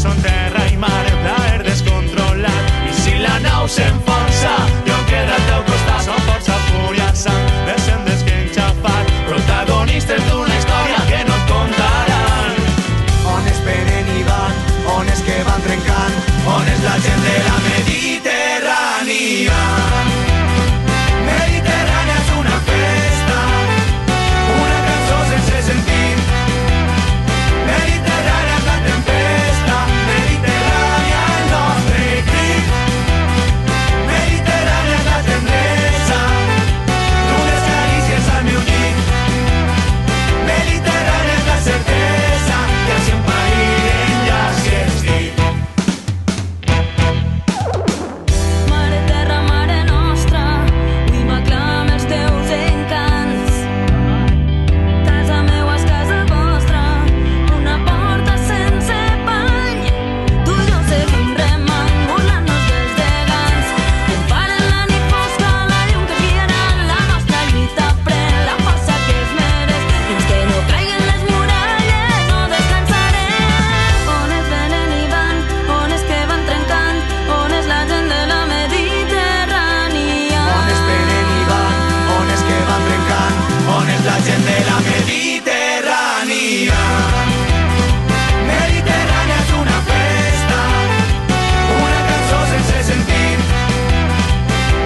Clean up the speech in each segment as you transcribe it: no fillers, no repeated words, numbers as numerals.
són terra i mar, plaer descontrolat. I si la nau s'enfonsa, jo quedo al teu costat. Som força, fúria, sang, descendes que enxafat, protagonistes d'una història que no et contaran. On es venen i van, on és que van trencant, on és la gent de la Mediterrània. Mediterrània és una festa, una cançó sense sentit. Mediterrània és la tempesta, Mediterrània el nostre crit. Mediterrània és la tendresa d'unes carícies al meu llit. Mediterrània és la certesa que si em païren ja si ets dit. Mare terra, mare nostra, avui m'aclama els teus encants. Casa meua és casa vostra, una porta sense pany. Tu i jo seguim remant, burlant-nos dels gegants. I emparen la nit fosca, la llum que guiarà la nostra lluita. Pren la força que es mereix, fins que no caiguen les muralles no descansarem. On es venen i van, on és que van trencant, on és la gent de la Mediterrània. On es venen i van, on és que van trencant, on és la gent de la Mediterrània. Mediterrània és una festa, una cançó sense sentit.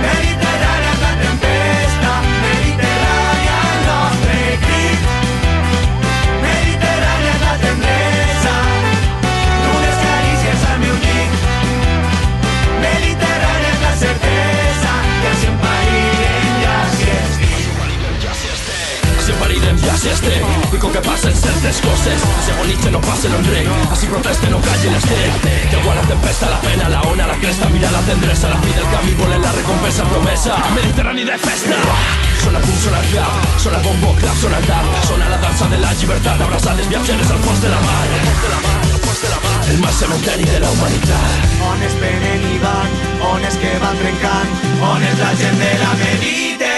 Mediterrània és la tempesta, Mediterrània el nostre crit. Mediterrània és la tendresa d'unes carícies al meu llit. Mediterrània és la certesa que si em païren ja si ets dit. Si parirem ja si esté, y con que pasen certes coses, si agonitze no passen en rei, así proteste no callen este. Que igual la tempesta, la pena, la ona, la cresta, mira la tendresa, la fi del camí, volen la recompensa promesa. Mediterrani de festa. Sona pum, sona el clap, sona el bombo, clap, sona el tap, sona la dansa de la llibertat, abraçades viatgeres al fons de la mar. El mar cementeri de la humanitat. On es venen i van, on és que van trencant, on és la gent de la Mediterrània.